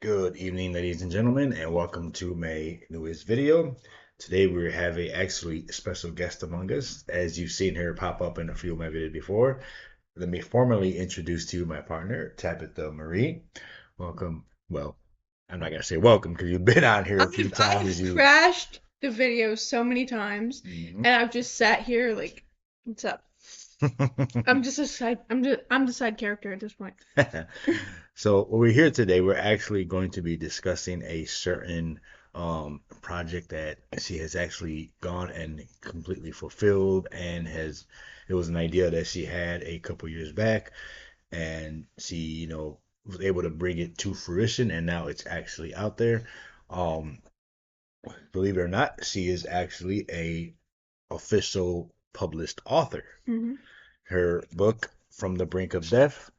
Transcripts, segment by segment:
Good evening, ladies and gentlemen, and welcome to my newest video. Today we have a actually special guest among us, as you've seen her pop up in a few of my videos before. Let me formally introduce to you my partner, Tabitha Marie. Welcome. Well, I'm not gonna say welcome because you've been on here a few I've times. You. crashed the video so many times, Mhm. and I've just sat here like, what's up? I'm the side character at this point. So we're here today. We're actually going to be discussing a certain project that she has actually gone and completely fulfilled, and has it was an idea that she had a couple years back, and she, was able to bring it to fruition, and now it's actually out there. Um, Believe it or not, she is actually a official published author. hmm Her book, From the Brink of Death,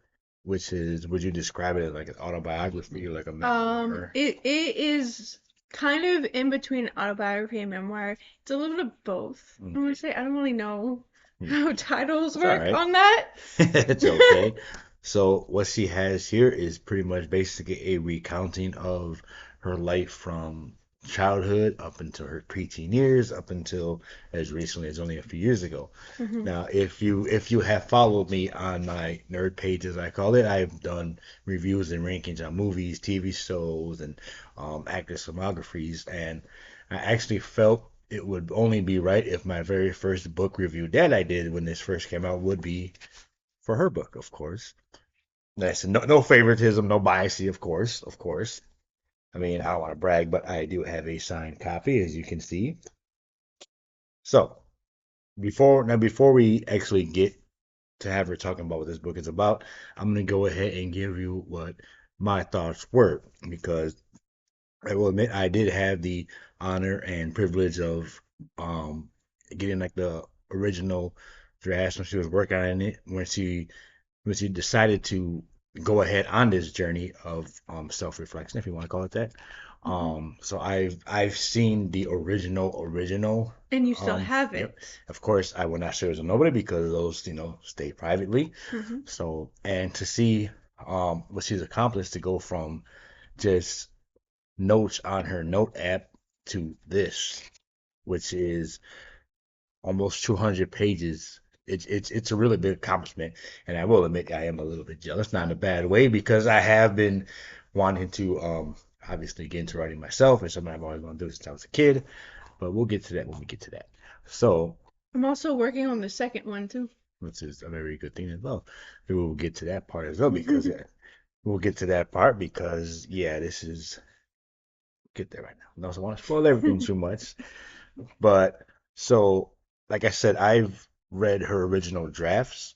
which is, would you describe it as like an autobiography or like a memoir? it is kind of in between autobiography and memoir. It's a little bit of both. Mm, I'm gonna say I don't really know mm. how titles It's all work right. on that. It's okay. So what she has here is pretty much basically a recounting of her life from childhood up until her preteen years, up until as recently as only a few years ago. hmm Now, if you have followed me on my nerd page, as I call it, I've done reviews and rankings on movies, TV shows, and actors' filmographies, and I actually felt it would only be right if my very first book review that I did when this first came out would be for her book, of course. That's no favoritism, no bias, of course, of course. I mean, I don't want to brag, but I do have a signed copy, as you can see. So before we actually get to have her talking about what this book is about, I'm gonna go ahead and give you what my thoughts were, because I will admit I did have the honor and privilege of getting like the original draft when she was working on it, when she decided to go ahead on this journey of self-reflection, if you want to call it that. hmm So I've seen the original. And you still have Yep. it. Of course, I will not share it with nobody because those, stay privately. hmm So, and to see what she's accomplished, to go from just notes on her note app to this, which is almost 200 pages. It's a really big accomplishment, and I will admit I am a little bit jealous, not in a bad way, because I have been wanting to obviously get into writing myself. It's something I've always wanted to do since I was a kid, but we'll get to that when we get to that. So, I'm also working on the second one too. which is a very good thing as well. We will get to that part as well, because we'll get to that part because yeah, this is get there right now. I don't want to spoil everything too much, but so like I said, I've read her original drafts,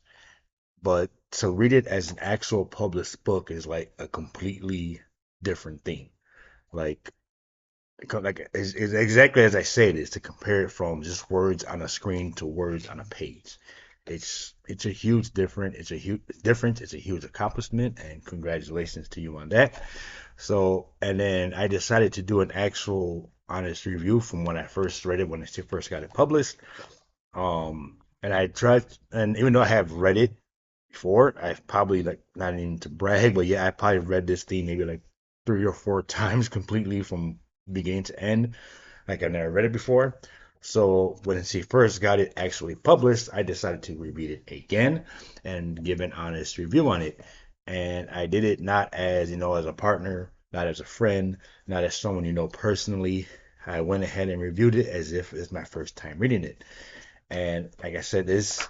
but to read it as an actual published book is like a completely different thing. Like, it's exactly as I say it is, to compare it from just words on a screen to words on a page. It's a huge difference. It's a huge difference. It's a huge accomplishment, and congratulations to you on that. So, and then I decided to do an actual honest review from when I first read it, when I first got it published. And I tried, and even though I have read it before, I've probably, like, not even to brag, but yeah, I probably read this thing maybe like 3 or 4 times completely from beginning to end. Like, I've never read it before. So when she first got it actually published, I decided to reread it again and give an honest review on it. And I did it not as, as a partner, not as a friend, not as someone personally. I went ahead and reviewed it as if it's my first time reading it. And like I said, this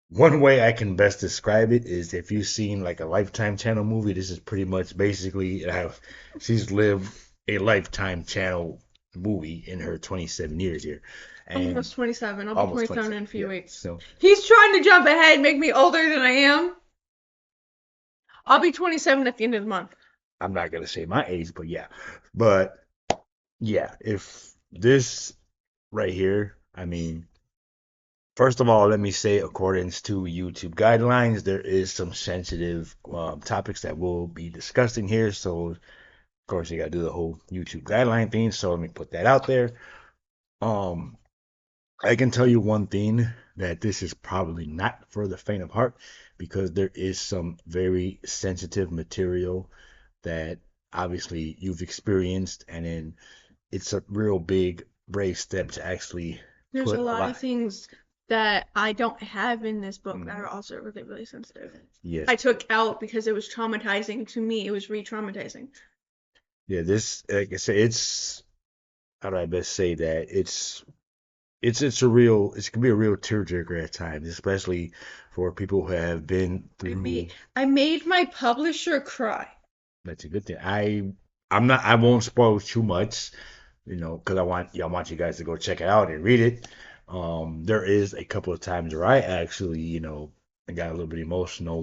one way I can best describe it is, if you've seen like a Lifetime Channel movie, this is pretty much basically how she's lived a Lifetime Channel movie in her 27 years here. And Almost 27. I'll be almost 27 27. in a few Yeah. weeks. So He's trying to jump ahead, make me older than I am. I'll be 27 at the end of the month. I'm not gonna say my age, but yeah. But yeah, if this right here, I mean, first of all, let me say, according to YouTube guidelines, there is some sensitive topics that we'll be discussing here. So, of course, you got to do the whole YouTube guideline thing. So, let me put that out there. Um, I can tell you one thing, that this is probably not for the faint of heart, because there is some very sensitive material that obviously you've experienced, and then it's a real big brave step to actually There's a put a lot of lot. things that I don't have in this book that are Mhm. also really, really sensitive. Yes, I took out because it was traumatizing to me. It was re-traumatizing. yeah. This, like I said, it's how do I best say that? It's a real it can be a real tearjerker at times, especially for people who have been I made through. I made my publisher cry. That's a good thing. I won't spoil too much, because I want you guys to go check it out and read it. There is a couple of times where I actually, I got a little bit emotional.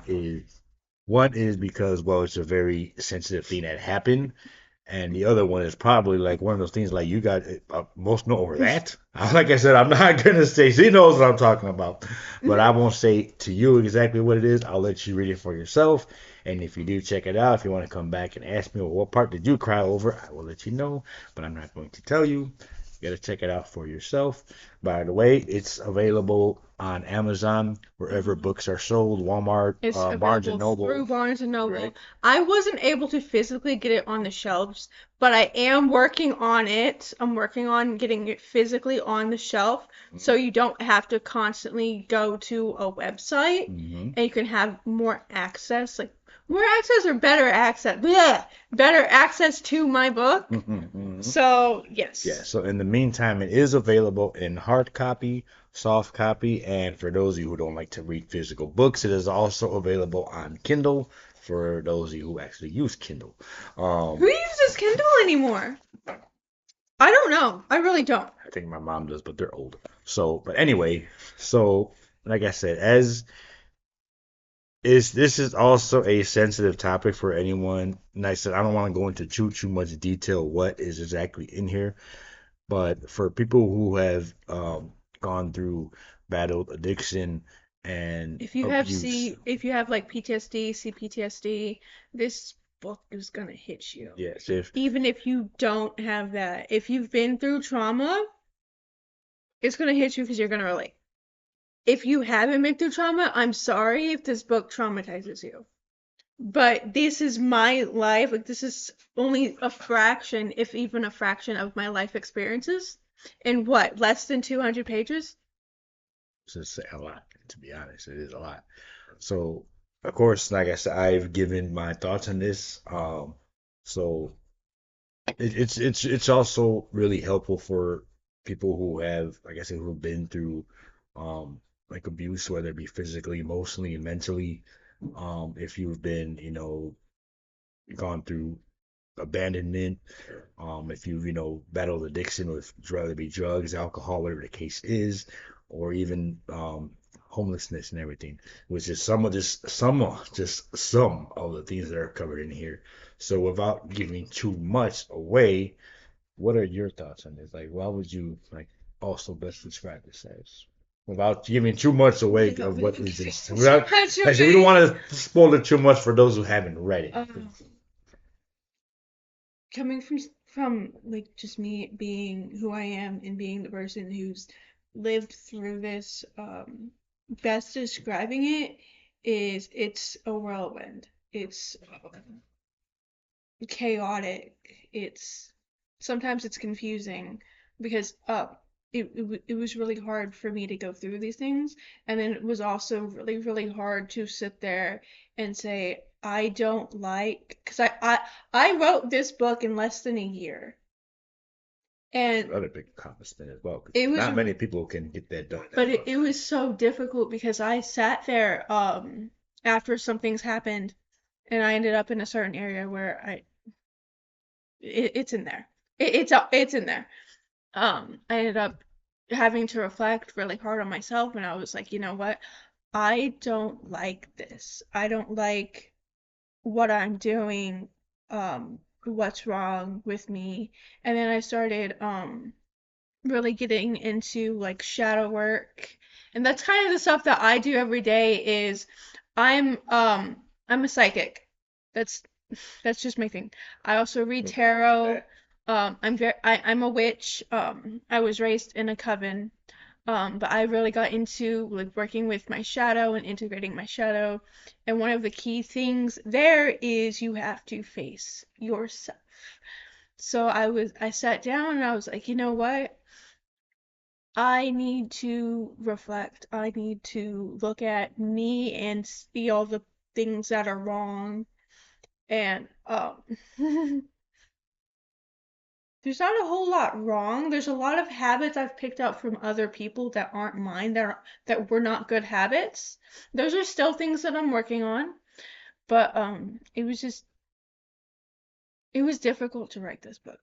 Is One is because, well, it's a very sensitive thing that happened, and the other one is probably like one of those things like you got emotional over that. Like I said, I'm not gonna say she knows what I'm talking about, but I won't say to you exactly what it is. I'll let you read it for yourself. And if you do check it out, if you want to come back and ask me, well, what part did you cry over, I will let you know, but I'm not going to tell you. You got to check it out for yourself. By the way, it's available on Amazon, wherever Mhm. books are sold, Walmart, It's Barnes and available through Noble, Barnes and right? Noble. I wasn't able to physically get it on the shelves, but I am working on it. I'm working on getting it physically on the shelf so you don't have to constantly go to a website Mm-hmm. and you can have more access, like more access or better access. Bleh, better access to my book. Mm-hmm. So, Yeah, yes. so in the meantime, it is available in hard copy, soft copy, and for those of you who don't like to read physical books, it is also available on Kindle for those of you who actually use Kindle. Who Um, uses Kindle anymore? I don't know. I really don't. I think my mom does, but they're old. So, but anyway, so like I said, as is this is also a sensitive topic for anyone. And I said I don't want to go into too much detail what is exactly in here. But for people who have gone through battled addiction and abuse, If you have like PTSD, CPTSD, this book is gonna hit you. yes, if Even if you don't have that, if you've been through trauma, it's gonna hit you because you're gonna relate. If you haven't been through trauma, I'm sorry if this book traumatizes you. But this is my life. Like this is only a fraction, if even a fraction, of my life experiences. In what, less than 200 pages? it's just a lot, to be honest, it is a lot. So, of course, like I said, I've given my thoughts on this. So it's also really helpful for people who have, like I said, who've been through um like abuse, whether it be physically, emotionally, and mentally. If you've been, gone through abandonment, if you've, battled addiction with whether it be drugs, alcohol, whatever the case is, or even homelessness and everything, which is some of the things that are covered in here. So without giving too much away, what are your thoughts on this? Like, why would you like also best describe this as? Without giving too much away Without of what giving is in, too without, much like I said, we don't away. want to spoil it too much for those who haven't read it. Coming from like just me being who I am and being the person who's lived through this, best describing it is it's a whirlwind. It's chaotic. It's sometimes it's confusing because it was really hard for me to go through these things, and then it was also really really hard to sit there and say I don't like because I wrote this book in less than a year, It's and another big accomplishment as well, because it was not many people can get that done but that it much. was so difficult because I sat there after some things happened and I ended up in a certain area where it's in there. It's in there. I ended up having to reflect really hard on myself, and I was like, you know what? I don't like this. I don't like what I'm doing. What's wrong with me? And then I started really getting into like shadow work, and that's kind of the stuff that I do every day. Is I'm a psychic. That's that's just my thing. I also read Nothing wrong with tarot. that. I'm a witch. I was raised in a coven. But I really got into like working with my shadow and integrating my shadow. And one of the key things there is you have to face yourself. So I sat down and I was like, you know what? I need to reflect. I need to look at me and see all the things that are wrong. And there's not a whole lot wrong. There's a lot of habits I've picked up from other people that aren't mine, that were not good habits. Those are still things that I'm working on, but it was difficult to write this book.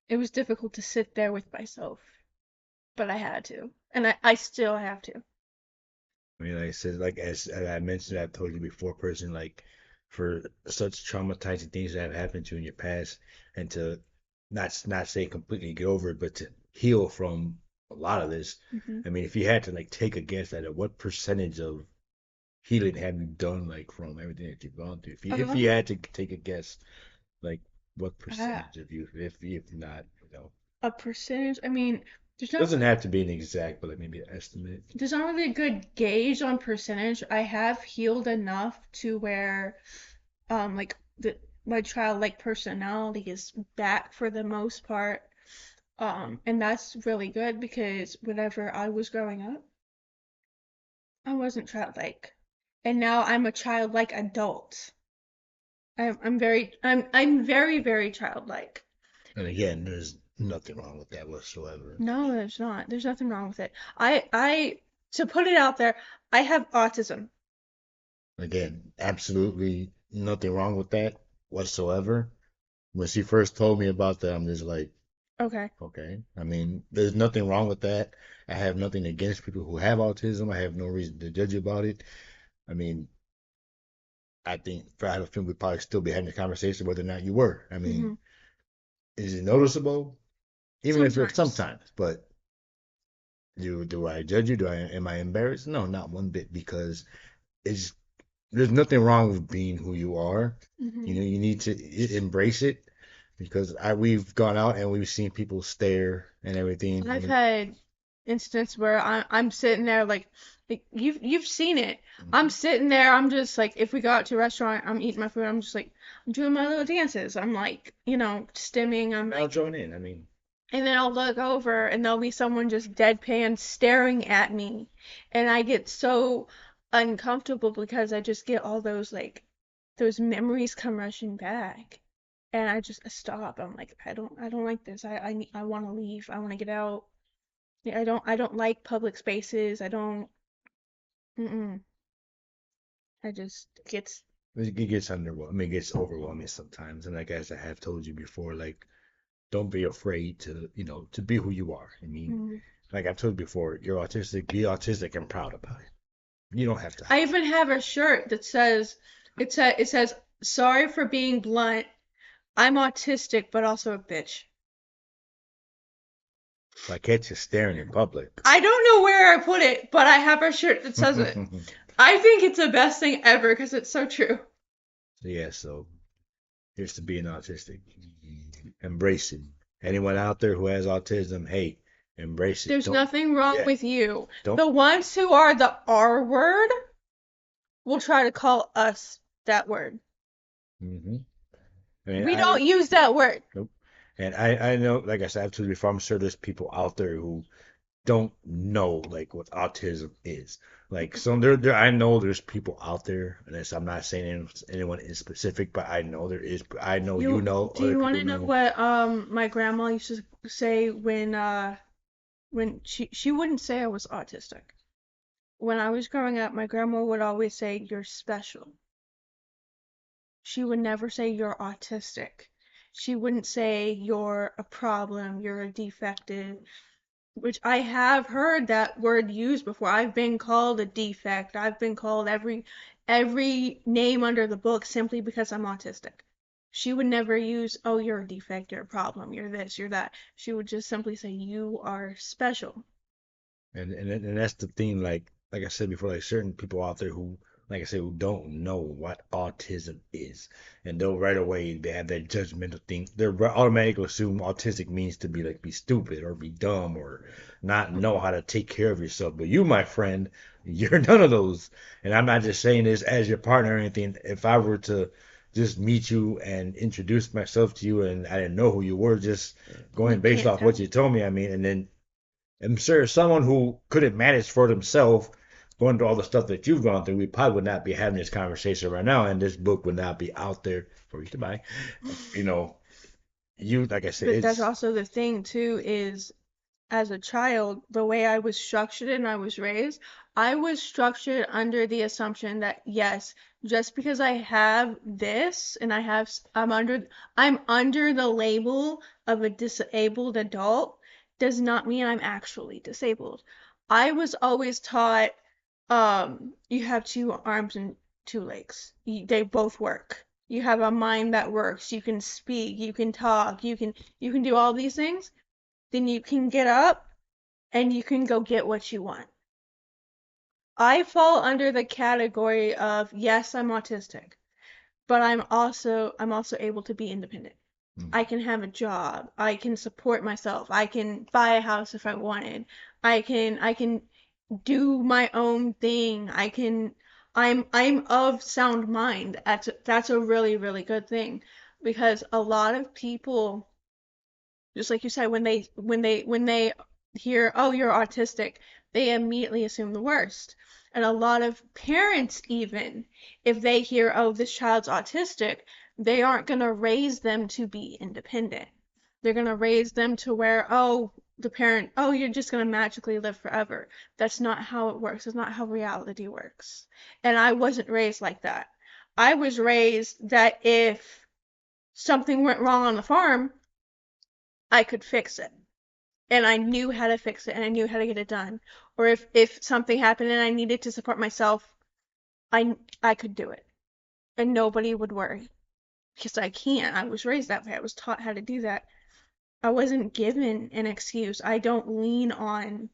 It was difficult to sit there with myself, but I had to, and I still have to. I mean, like I said, like as I mentioned, I've told you before, person, like for such traumatizing things that have happened to you in your past, and to not say completely get over it, but to heal from a lot of this. Hmm. I mean, if you had to like take a guess at it, what percentage of healing have you done, like from everything that you've gone through? If you Um, had to take a guess, like what uh, percentage of you, if not, a percentage. I mean, there's not doesn't have to be an exact, but like maybe an estimate. there's not really a good gauge on percentage. I have healed enough to where like my childlike personality is back for the most part. And that's really good because whenever I was growing up, I wasn't childlike. And now I'm a childlike adult. I'm very, very childlike. And again, there's nothing wrong with that whatsoever. No, there's not. There's nothing wrong with it. To put it out there, I have autism. Again, absolutely nothing wrong with that whatsoever. When she first told me about that, I'm just like, Okay. okay. I mean, there's nothing wrong with that. I have nothing against people who have autism. I have no reason to judge you about it. I mean, I think we'd probably still be having a conversation whether or not you were. I Hmm. mean, is it noticeable? Even if it's Sometimes. sometimes, but do I judge you? Am I embarrassed? No, not one bit, because it's there's nothing wrong with being who you are. Hmm. You need to embrace it, because we've gone out and we've seen people stare and everything. I've had instance where I'm sitting there like you've seen it. I'm sitting there, I'm just like if we go out to a restaurant, I'm eating my food, I'm just like I'm doing my little dances. I'm like, stimming, I'm I'll like join in. I mean, and then I'll look over and there'll be someone just deadpan staring at me. And I get so uncomfortable because I just get all those those memories come rushing back. And I just stop. I'm like, I don't like this. I want to leave. I want to get out. Yeah, I don't like public spaces. I don't. Mm-mm. I just gets. it gets underwhelming. I mean, it gets overwhelming sometimes. And like as I have told you before, like don't be afraid to to be who you are. I mean, Mm. like I've told you before, you're autistic. Be autistic and proud about it. You don't have to I hide even have a shirt that says it says sorry for being blunt. I'm autistic, but also a bitch. it. Like catch you staring in public. I don't know where I put it, but I have a shirt that says it. I think it's the best thing ever because it's so true. Yeah, so here's to being autistic. Embrace it. Anyone out there who has autism, hey, embrace it. There's Don't, nothing wrong yeah, with you. don't. The ones who are the R word will try to call us that word. hmm I mean, We don't use that word. nope. And I know, like I said, I've told you before, I'm sure there's people out there who don't know like what autism is. Like, so I know there's people out there, and I'm not saying anyone in specific, but I know there is. I know you know, Do other you want people to know know. what my grandma used to say when she wouldn't say I was autistic. When I was growing up, my grandma would always say you're special. She would never say you're autistic. She wouldn't say you're a problem, you're a defective, which I have heard that word used before. I've been called a defect. I've been called every name under the book simply because I'm autistic. She would never use, oh, you're a defect, you're a problem, you're this, you're that. She would just simply say, you are special. And that's the thing. Like I said before, like certain people out there who like I said, who don't know what autism is, and they'll right away they have that judgmental thing. They're automatically assume autistic means to be like be stupid or be dumb or not know how to take care of yourself. But you, my friend, you're none of those. And I'm not just saying this as your partner or anything. If I were to just meet you and introduce myself to you and I didn't know who you were, just You going based can't off what tell. you told me, I mean, and then I'm sure someone who couldn't manage for themselves, going through all the stuff that you've gone through, we probably would not be having this conversation right now, and this book would not be out there for you to buy. You know, you like I said, But that's it's also the thing too is as a child, the way I was structured and I was raised, I was structured under the assumption that yes, just because I have this and I'm under the label of a disabled adult does not mean I'm actually disabled. I was always taught you have two arms and two legs. They both work. You have a mind that works. You can speak, you can talk, you can do all these things, then you can get up and you can go get what you want. I fall under the category of yes, I'm autistic, but I'm also able to be independent. I can have a job. I can support myself. I can buy a house if I wanted. I can do my own thing. I'm of sound mind. That's a really, really good thing because a lot of people, just like you said, when they hear, oh, you're autistic, they immediately assume the worst. And a lot of parents, even if they hear, oh, this child's autistic, they aren't going to raise them to be independent. They're going to raise them to where, oh, the parent, oh, you're just going to magically live forever. That's not how it works. It's not how reality works. And I wasn't raised like that. I was raised that if something went wrong on the farm, I could fix it. And I knew how to fix it and I knew how to get it done. Or if something happened and I needed to support myself, I could do it. And nobody would worry because I can't. I was raised that way. I was taught how to do that. I wasn't given an excuse. I don't lean on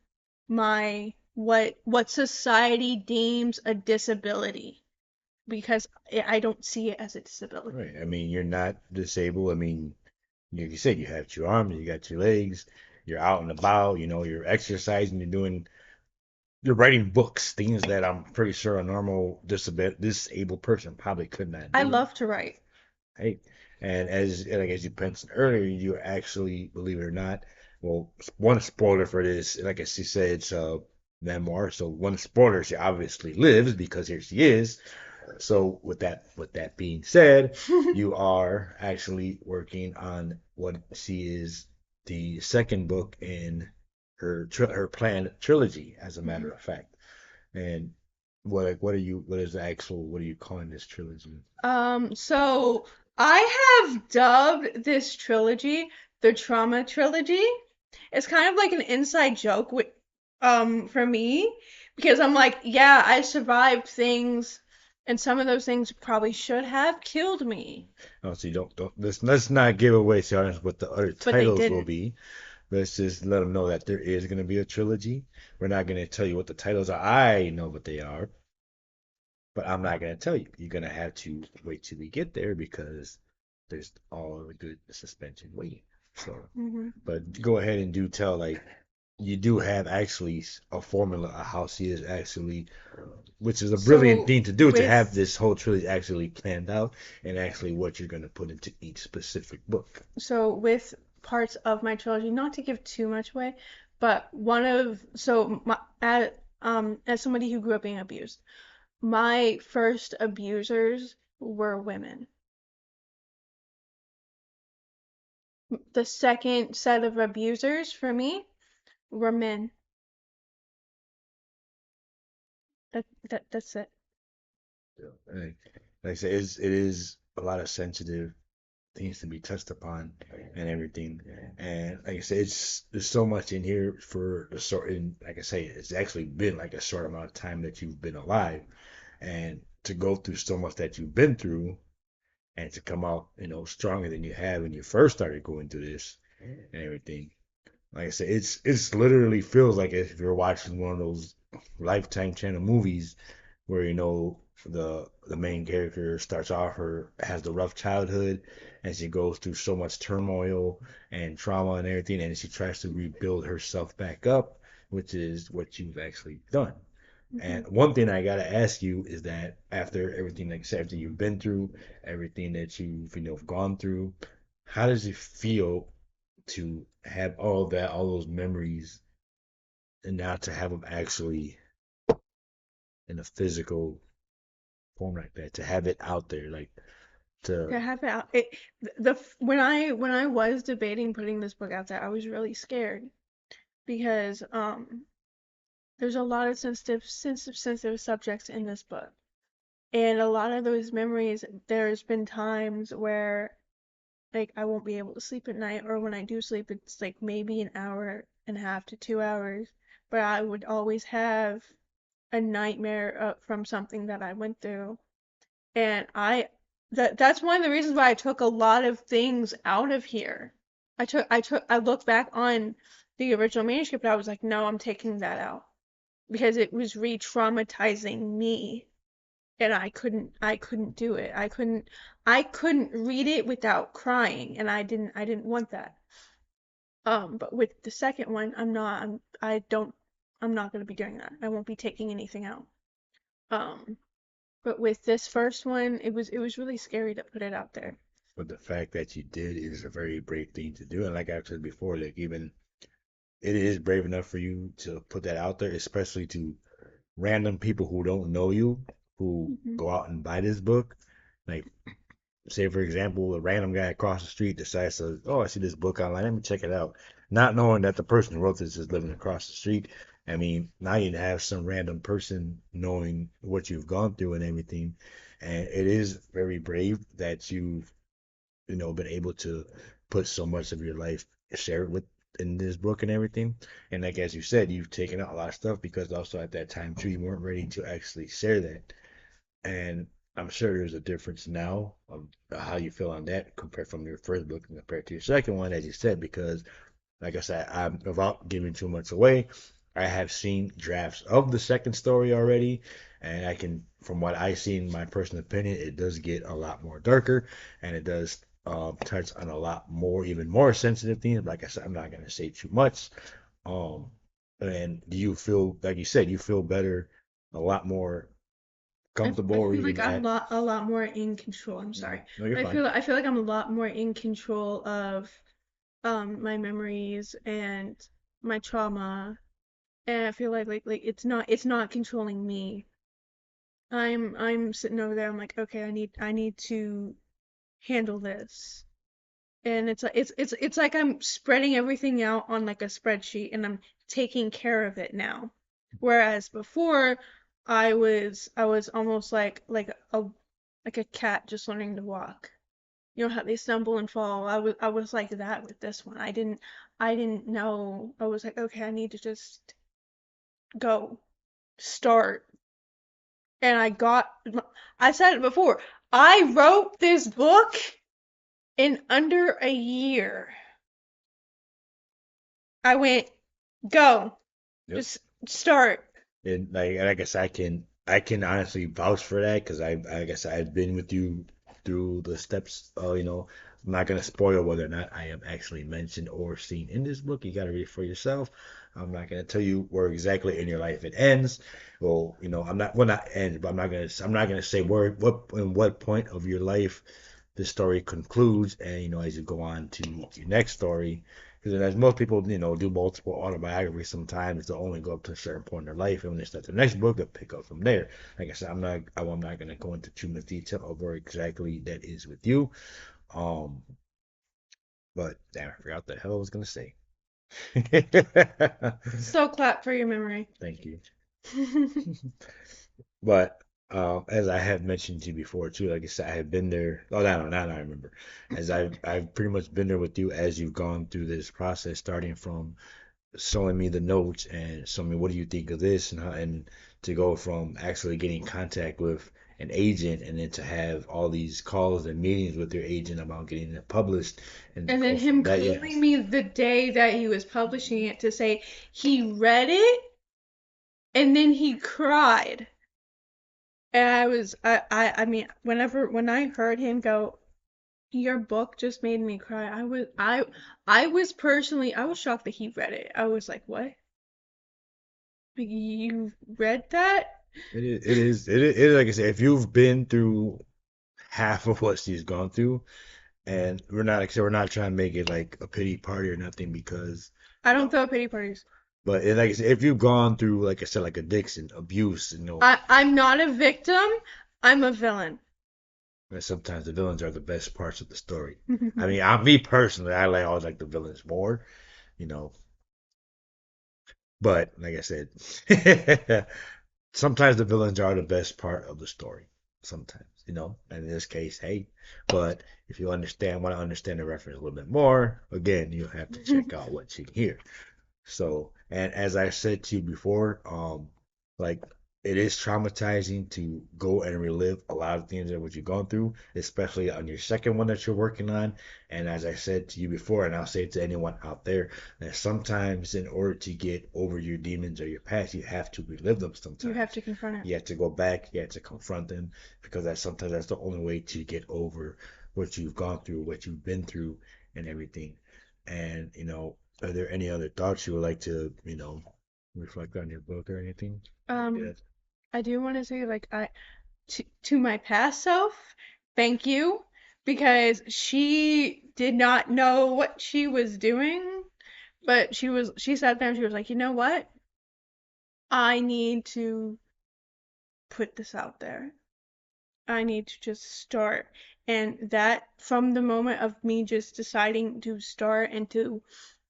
my what society deems a disability because I don't see it as a disability. right. I mean, you're not disabled. I mean, like you said, you have two arms, you got two legs, you're out and about. You know, you're exercising, you're writing books, things that I'm pretty sure a normal disabled person probably could not I do. love to write. Right? And as you mentioned earlier, you actually, believe it or not, well, one spoiler for this, like as she said, it's a memoir. So one spoiler, she obviously lives because here she is. So with that being said, you are actually working on what she is the second book in her planned trilogy, as a matter Mhm. of fact. And what are you calling this trilogy? So I have dubbed this trilogy the Trauma Trilogy. It's kind of like an inside joke for me because I'm like, yeah, I survived things and some of those things probably should have killed me, Oh, so you don't let's not give away to audience what the other but they titles will didn't. be. Let's just let them know that there is going to be a trilogy. We're not going to tell you what the titles are. I know what they are, but I'm not going to tell you. You're going to have to wait till we get there because there's all the good suspension waiting. So, Hmm. but go ahead and do tell, like, you do have actually a formula of how she is actually, which is a brilliant So thing to do, to have with this whole trilogy actually planned out and actually what you're going to put into each specific book. with parts of my trilogy, not to give too much away, but one of so my, as somebody who grew up being abused, my first abusers were women. The second set of abusers for me were men. That's it. Like I said, it is a lot of sensitive things to be touched upon and everything. And like I said, there's so much in here for the sort. And like I say, it's actually been like a short amount of time that you've been alive, and to go through so much that you've been through, and to come out, stronger than you have when you first started going through this and everything. Like I said, it's literally feels like if you're watching one of those Lifetime channel movies where the main character starts off her has the rough childhood, and she goes through so much turmoil and trauma and everything, and she tries to rebuild herself back up, which is what you've actually done. Hmm. And one thing I gotta ask you is that after everything, like after you've been through, everything that you've gone through, how does it feel to have all of that, all those memories, and now to have them actually in a physical form like that, to have it out there, like to To have it out, when I was debating putting this book out there, I was really scared because there's a lot of sensitive subjects in this book. And a lot of those memories, there's been times where like I won't be able to sleep at night, or when I do sleep, it's like maybe an hour and a half to 2 hours. But I would always have a nightmare from something that I went through. And that's one of the reasons why I took a lot of things out of here. I looked back on the original manuscript, I was like, no, I'm taking that out because it was re-traumatizing me, and I couldn't do it. I couldn't read it without crying, and I didn't want that. But with the second one, I'm not gonna be doing that. I won't be taking anything out. Um, but with this first one, it was really scary to put it out there. but the fact that you did is a very brave thing to do. And like I've said before, like even it is brave enough for you to put that out there, especially to random people who don't know you, who Hmm. go out and buy this book. Like, say for example, a random guy across the street decides to, oh, I see this book online, let me check it out, not knowing that the person who wrote this is living across the street. I mean, now you have some random person knowing what you've gone through and everything, and it is very brave that you've been able to put so much of your life, share it with in this book and everything. And like as you said, you've taken out a lot of stuff because also at that time too, you weren't ready to actually share that. And I'm sure there's a difference now of how you feel on that compared from your first book and compared to your second one, as you said, because like I said, I'm without giving too much away. I have seen drafts of the second story already, and I can, from what I see in my personal opinion, it does get a lot more darker, and it does touch on a lot more, even more sensitive things. Like I said, I'm not gonna say too much. Um, and do you feel, like you said, you feel better, a lot more comfortable, I or feel like even I'm at? a lot more in control. I'm sorry. No, you're I fine. feel I feel like I'm a lot more in control of my memories and my trauma, and I feel like it's not controlling me. I'm sitting over there. I'm like, okay, I need to handle this. And it's like I'm spreading everything out on like a spreadsheet, and I'm taking care of it now. Whereas before I was almost like a cat just learning to walk. You know how they stumble and fall. I was like that with this one. I didn't know. I was like, okay, I need to just go start. And I said it before. I wrote this book in under a year. I went, go, Yep. just start. And like I guess I can honestly vouch for that because I guess I've been with you through the steps. I'm not gonna spoil whether or not I am actually mentioned or seen in this book. You gotta read it for yourself. I'm not gonna tell you where exactly in your life it ends. Well, I'm not well not ends, but I'm not gonna say where what in what point of your life the story concludes, and as you go on to your next story. Because as most people, do multiple autobiographies, sometimes they'll only go up to a certain point in their life, and when they start the next book, they'll pick up from there. Like I said, I'm not going to go into too much detail of where exactly that is with you. Um, but damn, I forgot what the hell I was going to say. So clap for your memory. Thank you. But as I have mentioned to you before too, like I said, I have been there. Oh, no, now I remember. As I've pretty much been there with you as you've gone through this process, starting from showing me the notes and showing me what do you think of this and how, and to go from actually getting contact with an agent and then to have all these calls and meetings with your agent about getting it published and to And go then him from that, calling yes. me the day that he was publishing it to say he read it and then he cried. And I mean, when I heard him go, your book just made me cry. I was personally, I was shocked that he read it. I was like, what? Like, you read that? It is like I said, if you've been through half of what she's gone through, and we're not, like I said, we're not trying to make it like a pity party or nothing because, I don't throw pity parties. but like I said, if you've gone through, like I said, like addiction, abuse, I'm not a victim. I'm a villain. and sometimes the villains are the best parts of the story. I mean, me personally, I like always like the villains more, you know, but like I said, sometimes the villains are the best part of the story. Sometimes, and in this case, hey, but if you want to understand the reference a little bit more, again, you have to check out what you hear. So, and as I said to you before, like it is traumatizing to go and relive a lot of things that what you've gone through, especially on your second one that you're working on. And as I said to you before, and I'll say it to anyone out there, that sometimes in order to get over your demons or your past, you have to relive them You have sometimes. to confront it. You have to go back, you have to confront them, because that's the only way to get over what you've gone through, what you've been through, and everything. And are there any other thoughts you would like to, reflect on your book or anything? Um, Yes. I do want to say, like, to my past self, thank you, because she did not know what she was doing, but she sat there and she was like, you know what? I need to put this out there. I need to just start. And that, from the moment of me just deciding to start and to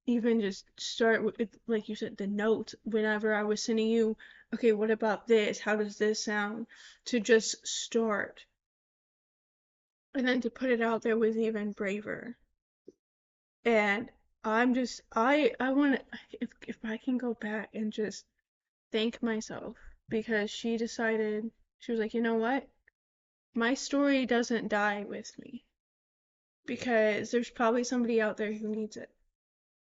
even just start with, like you said, the notes, whenever I was sending you, okay, what about this? How does this sound? To just start. And then to put it out there was even braver. And I want to, if I can go back and just thank myself because she decided, she was like, you know what? My story doesn't die with me because there's probably somebody out there who needs it,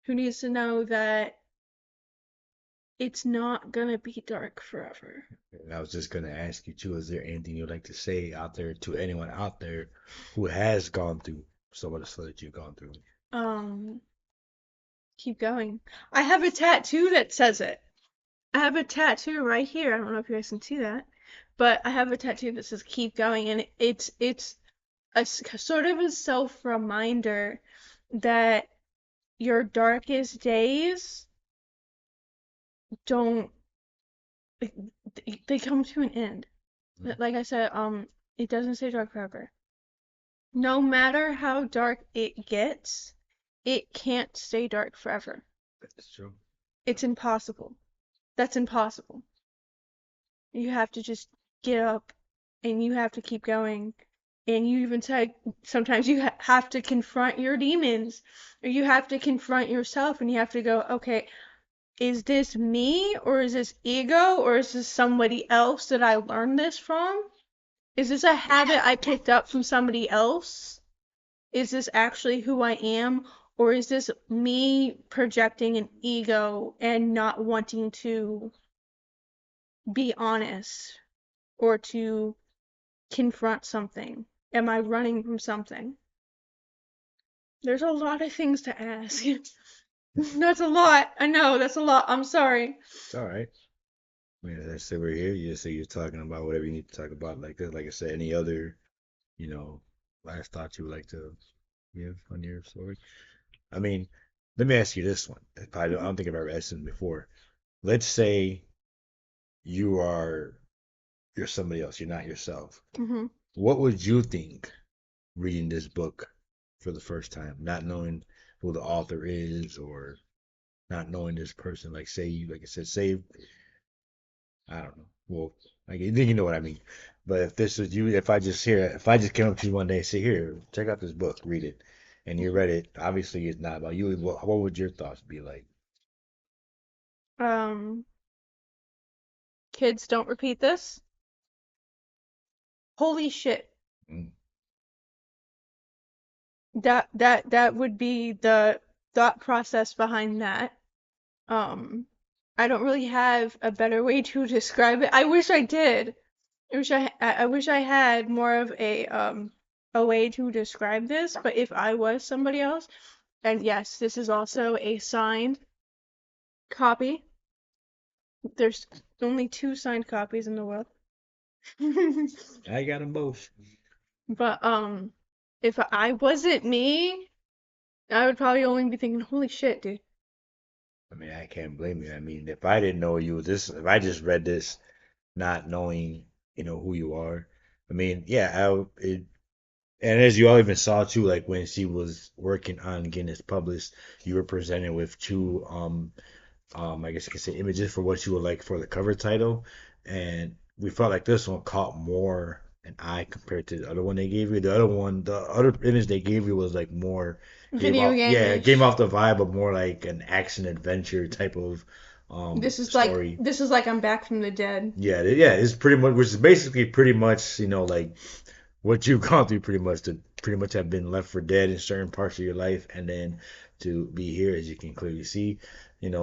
who needs to know that it's not gonna be dark forever. And I was just going to ask you too, is there anything you'd like to say out there to anyone out there who has gone through some of the stuff that you've gone through? Um, Keep going. I have a tattoo that says it. I have a tattoo right here. I don't know if you guys can see that, but I have a tattoo that says keep going, and it's sort of a self reminder that your darkest days don't they come to an end. Like I said, it doesn't stay dark forever. No matter how dark it gets, it can't stay dark forever. That's true. It's impossible. That's impossible. You have to just get up and you have to keep going. And you even said sometimes you have to confront your demons, or you have to confront yourself, and you have to go, okay, is this me, or is this ego, or is this somebody else that I learned this from? Is this a habit I picked up from somebody else? Is this actually who I am? Or is this me projecting an ego and not wanting to be honest or to confront something? Am I running from something? There's a lot of things to ask. That's a lot. I know, that's a lot. I'm sorry. It's all right. I mean, as I said, we're here. You just say you're talking about whatever you need to talk about. Like that, like I said, any other, you know, last thoughts you would like to give on your story? I mean, let me ask you this one. I Hmm. don't think I've ever asked it before. Let's say you are you're somebody else. You're not yourself. Hmm. What would you think reading this book for the first time, not knowing who the author is or not knowing this person? Like say you, like I said, say I don't know. Well, like you think you know what I mean. But if this is you, if I just came up to you one day and say, here, check out this book, read it, and you read it, obviously it's not about you. What would your thoughts be like? Um, Kids, don't repeat this. Holy shit. Mm, That would be the thought process behind that. Um, I don't really have a better way to describe it. I wish I did. I wish I had more of a way to describe this, but if I was somebody else, and yes, this is also a signed copy. There's only two signed copies in the world. I got them both. But if I wasn't me, I would probably only be thinking, "Holy shit, dude." I mean, I can't blame you. I mean, if I didn't know you, this if I just read this not knowing, who you are. I mean, yeah, and as you all even saw too, like when she was working on getting this published, you were presented with two I guess you could say images for what you would like for the cover title, and we felt like this one caught more an eye compared to the other one they gave you. The other image they gave you was like more Video gave game-ish. off the vibe of more like an action adventure type of story. This is like I'm back from the dead. Yeah, it's pretty much, which is basically pretty much, like what you've gone through, pretty much to pretty much have been left for dead in certain parts of your life, and then to be here, as you can clearly see,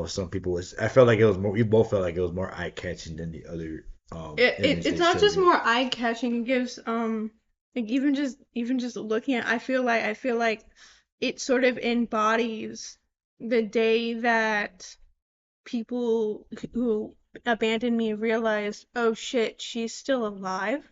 some people was. I felt like it was more. We both felt like it was more eye catching than the other image It's they not showed just you. more eye-catching, it gives like even just looking at I feel like it sort of embodies the day that people who abandoned me realized, oh shit, she's still alive.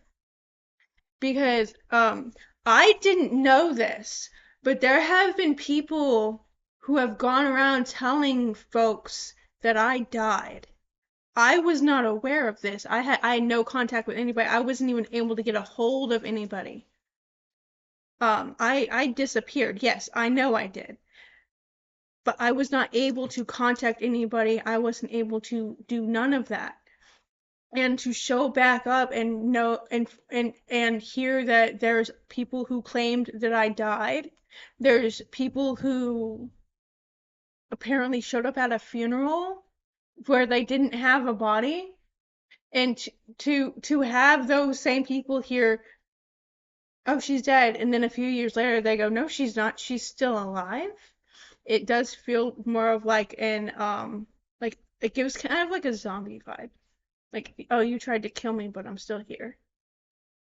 Because I didn't know this, but there have been people who have gone around telling folks that I died. I was not aware of this. I had no contact with anybody. I wasn't even able to get a hold of anybody. I disappeared. Yes, I know I did. But I was not able to contact anybody. I wasn't able to do none of that. And to show back up and know and hear that there's people who claimed that I died. There's people who apparently showed up at a funeral where they didn't have a body, and to have those same people hear, oh, she's dead, and then a few years later they go, no, she's not, she's still alive. It does feel more of like an like it gives kind of like a zombie vibe. Like, oh, you tried to kill me, but I'm still here.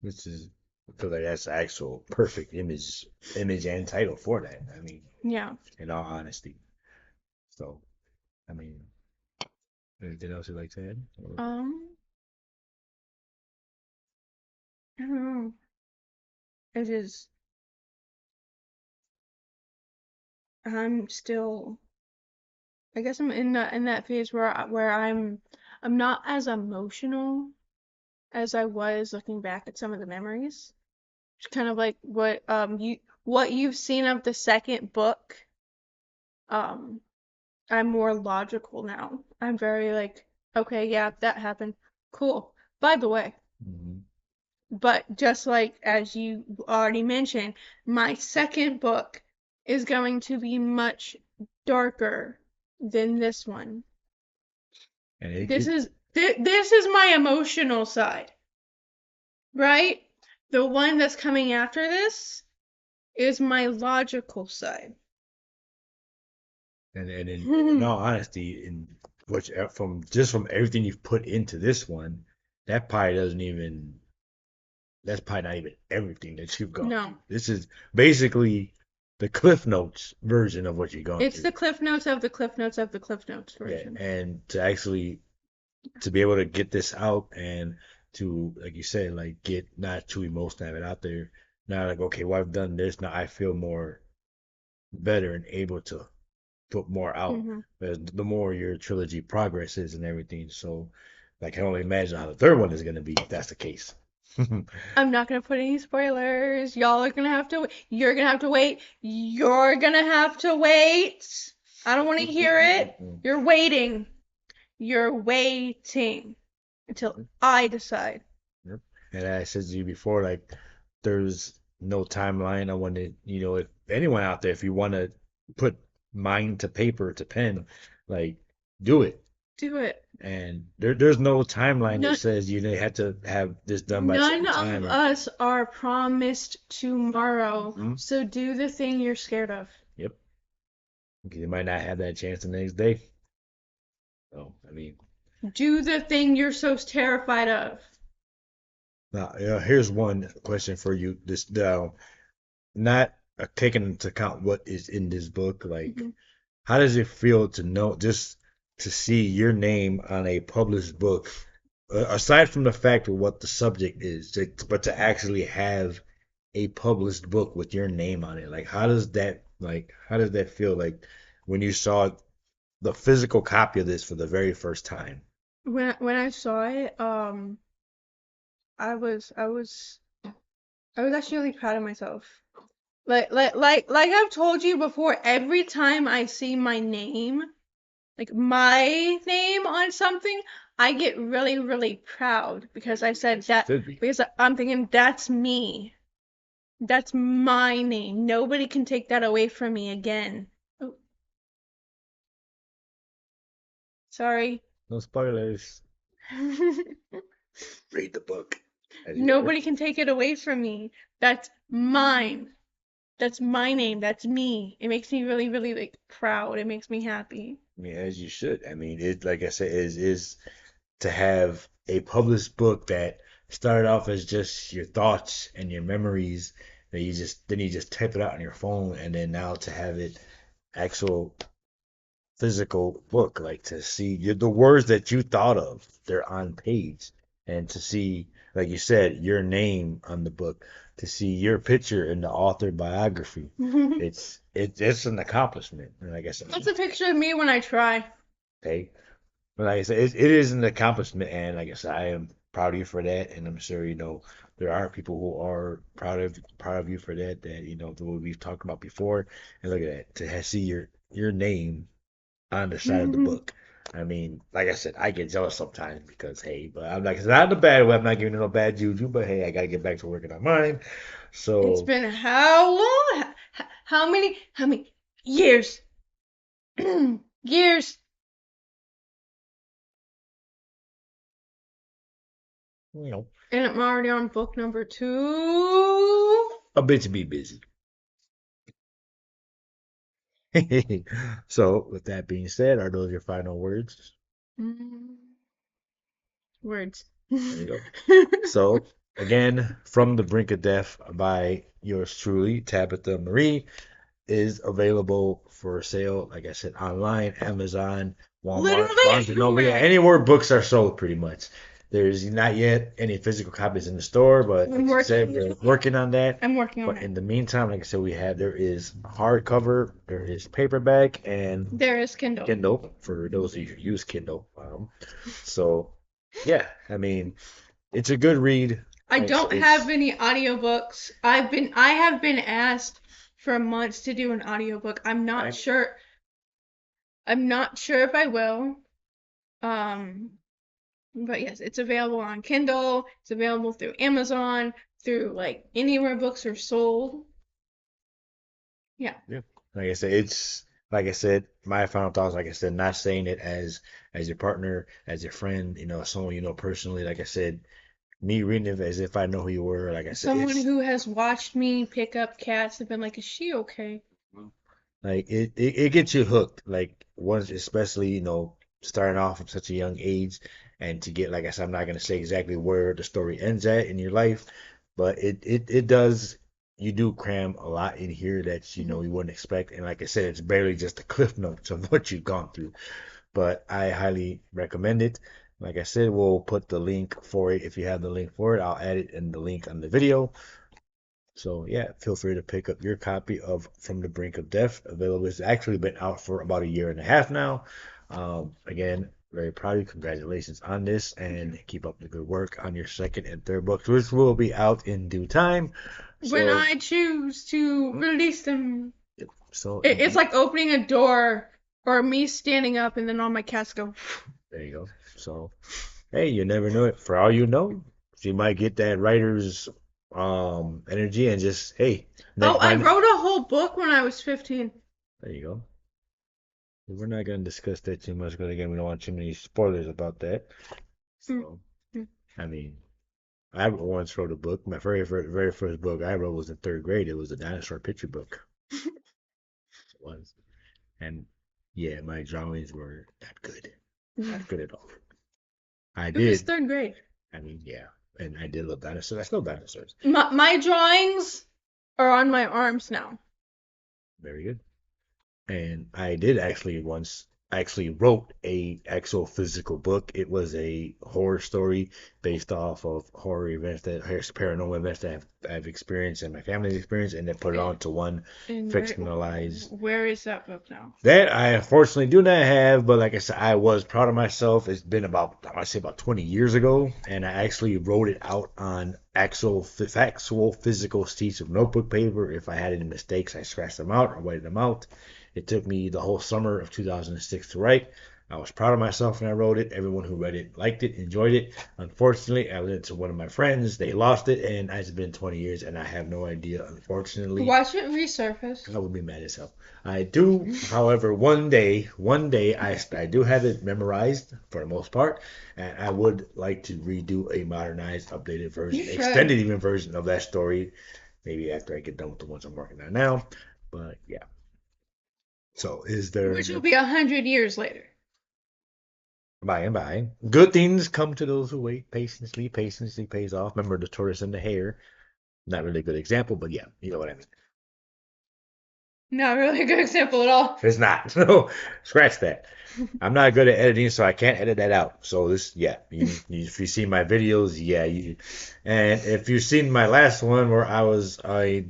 Which is I feel like that's the actual perfect image and title for that. I mean, Yeah. in all honesty. So, I mean, anything else you'd like to add? Um, I don't know. It is. I'm still. I guess I'm in that phase where I'm not as emotional as I was looking back at some of the memories. It's kind of like what you've seen of the second book. Um, I'm more logical now. I'm very like, okay, yeah, that happened. Cool. By the way, Hmm. but just like as you already mentioned, my second book is going to be much darker than this one. And This is this is my emotional side, right? The one that's coming after this is my logical side. and in all honesty, in which from everything you've put into this one, that probably doesn't even that's probably not even everything that you've gone through. No. This is basically the Cliff Notes version of what you've gone It's through. the Cliff Notes of the Cliff Notes of the Cliff Notes Yeah, version. and to be able to get this out and to, like you said, like get not too emotional, have it out there. Now, like, okay, well, I've done this. Now I feel more better and able to put more out Hmm. the more your trilogy progresses and everything. So, like, I can only imagine how the third one is going to be if that's the case. I'm not gonna put any spoilers. Y'all are gonna have to. You're gonna have to wait. You're gonna have to wait. I don't want to hear it. You're waiting. You're waiting until I decide. Yep. And I said to you before, like, there's no timeline. I wanted, if anyone out there, if you want to put mind to paper to pen, like, do it. Do it. And there's no timeline that None, says you have to have this done by a none certain of time. Or, us are promised tomorrow, Mhm. so do the thing you're scared of. Yep. Because you might not have that chance the next day. So, I mean, Do the thing you're so terrified of. Now, here's one question for you. This not taking into account what is in this book. Like, Mhm. how does it feel to know just to see your name on a published book? Aside from the fact of what the subject is, but to actually have a published book with your name on it. Like, how does that feel like when you saw the physical copy of this for the very first time? When I saw it, I was I was I was actually really proud of myself. Like I've told you before, every time I see my name, like my name on something, I get really, really proud because I said that Should be. because I'm thinking that's me. That's my name. Nobody can take that away from me again. Oh, sorry. No spoilers. Read the book as you heard. Nobody can take it away from me. That's mine. That's my name. That's me. It makes me really, really like proud. It makes me happy. I mean, as you should. I mean, it like I said, is to have a published book that started off as just your thoughts and your memories that you just type it out on your phone, and then now to have it actual physical book, like to see the words that you thought of, they're on page, and to see, like you said, your name on the book, to see your picture in the author biography, it's an accomplishment. And like I said, That's a picture of me when I try. hey, but like I said, it is an accomplishment, and like I said, I am proud of you for that, and I'm sure there are people who are proud of you for that. That the way we've talked about before, and look at that to see your name on the side of the book. I mean, like I said, I get jealous sometimes because hey, but I'm like, it's not in a bad way. I'm not giving it no bad juju, but hey, I gotta get back to working on mine. It's So been how long? How many years? Years. you know, And I'm already on book number 2. a bit to be busy. So with that being said, are those your final words? Mm, words. There you go. So, again, From the Brink of Death by yours truly, Tabitha Marie, is available for sale, like I said, online, Amazon, Walmart, Literally Barnes& and Noble, yeah, everywhere. anywhere books are sold pretty much. There's not yet any physical copies in the store, but I'm like I said, working. we're working on that. I'm working on But it. in the meantime, like I said, there is hardcover, there is paperback, and There is Kindle. Kindle for those of you who use Kindle. So, yeah, I mean, it's a good read. I Like I said, don't have any audiobooks. I have been asked for months to do an audiobook. I'm not I, sure. I'm not sure if I will. Um, but yes, it's available on Kindle. It's available through Amazon, through like anywhere books are sold. Yeah. yeah, like I said, my final thoughts. Like I said, not saying it as your partner, as your friend, someone you know personally. Like I said, me reading it as if I know who you were. Like I said, Someone it's who has watched me pick up cats have been like, is she okay? like it gets you hooked. Like once, especially starting off from such a young age, and to get, like I said, I'm not gonna say exactly where the story ends at in your life, but it does. You do cram a lot in here that Mhm. you wouldn't expect, and like I said, it's barely just the cliff notes of what you've gone through. But I highly recommend it. Like I said, we'll put the link for it. If you have the link for it, I'll add it in the link on the video. So yeah, feel free to pick up your copy of From the Brink of Death. Available. It's actually been out for about a year and a half now. Again, very proud of you. Congratulations on this, Thank you. and keep up the good work on your second and third books, which will be out in due time. When So, I choose to release them, so it's like opening a door or me standing up and then all my cats go. there you go. So, hey, you never know it. For all you know, you might get that writer's energy and just hey, Oh, next I find wrote a whole book when I was 15. there you go. We're not going to discuss that too much because again, we don't want too many spoilers about that. Mm, So, mm. I mean, I once wrote a book. My very first book I wrote was in third grade. It was a dinosaur picture book. It was, and yeah, my drawings were not good, not good at all. I It was did. third grade. I mean, yeah. and I did love dinosaurs. I still love dinosaurs. My drawings are on my arms now. Very good. And I did actually wrote a actual physical book. It was a horror story based off of horror events that paranormal events that I've experienced and my family's experienced, and then put it And, onto one and fictionalized. where is that book now? That I unfortunately do not have, but like I said, I was proud of myself. It's been about, I say about 20 years ago, and I actually wrote it out on actual physical sheets of notebook paper. If I had any mistakes, I scratched them out or whited them out. It took me the whole summer of 2006 to write. I was proud of myself when I wrote it. Everyone who read it liked it, enjoyed it. Unfortunately, I lent it to one of my friends. They lost it, and it's been 20 years, and I have no idea, unfortunately. Watch it resurface. I would be mad as hell. I do, however, one day, I do have it memorized for the most part, and I would like to redo a modernized, updated You version, should. extended even version of that story, maybe after I get done with the ones I'm working on now. But yeah. So is there Which will be 100 years later. by and by good things come to those who wait patiently? Patiently pays off. Remember the tortoise and the hare. Not really a good example, but yeah, you know what I mean. Not really a good example at all. It's not. No, scratch that. I'm not good at editing, so I can't edit that out. So this, yeah, if you see my videos, yeah, and if you've seen my last one where I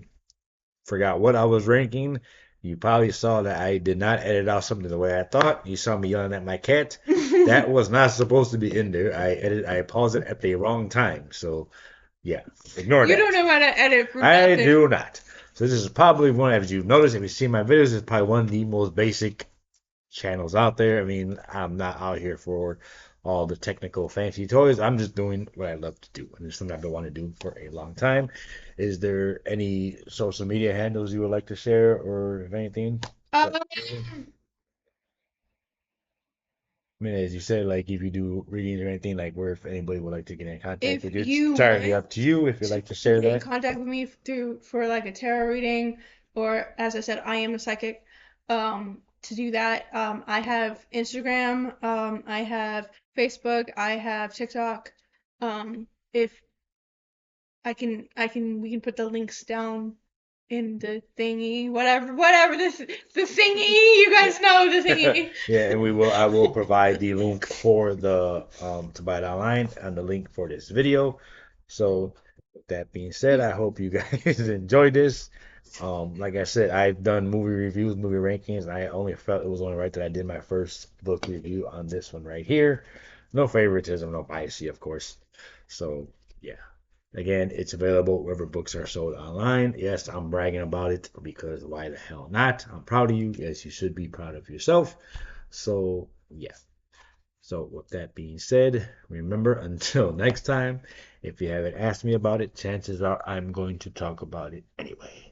forgot what I was ranking, you probably saw that I did not edit out something the way I thought. You saw me yelling at my cat. That was not supposed to be in there. I paused it at the wrong time. So yeah, ignore You don't that. know how to edit for I nothing. do not. So this is probably one, as you've noticed, if you've seen my videos, it's probably one of the most basic channels out there. I mean, I'm not out here for all the technical fancy toys. I'm just doing what I love to do, and it's something I've been wanting to do for a long time. Is there any social media handles you would like to share, or if anything? Um, I mean, as you said, like if you do readings or anything, like where if anybody would like to get in contact if with you, it's you entirely want up to you if you'd to like to share get in that. contact with me through for like a tarot reading, or as I said, I am a psychic. To do that, I have Instagram, I have Facebook, I have TikTok. If we can put the links down in the thingy, whatever this the thingy. You Yeah. guys know the thingy. Yeah, and I will provide the link for the to buy it online and the link for this video. So with that being said, I hope you guys enjoyed this. Like I said, I've done movie reviews, movie rankings, and I only felt it was only right that I did my first book review on this one right here. No favoritism, no bias, of course. So yeah. Again, it's available wherever books are sold online. Yes, I'm bragging about it because why the hell not? I'm proud of you. Yes, you should be proud of yourself. So, yeah. So, with that being said, remember until next time, if you haven't asked me about it, chances are I'm going to talk about it anyway.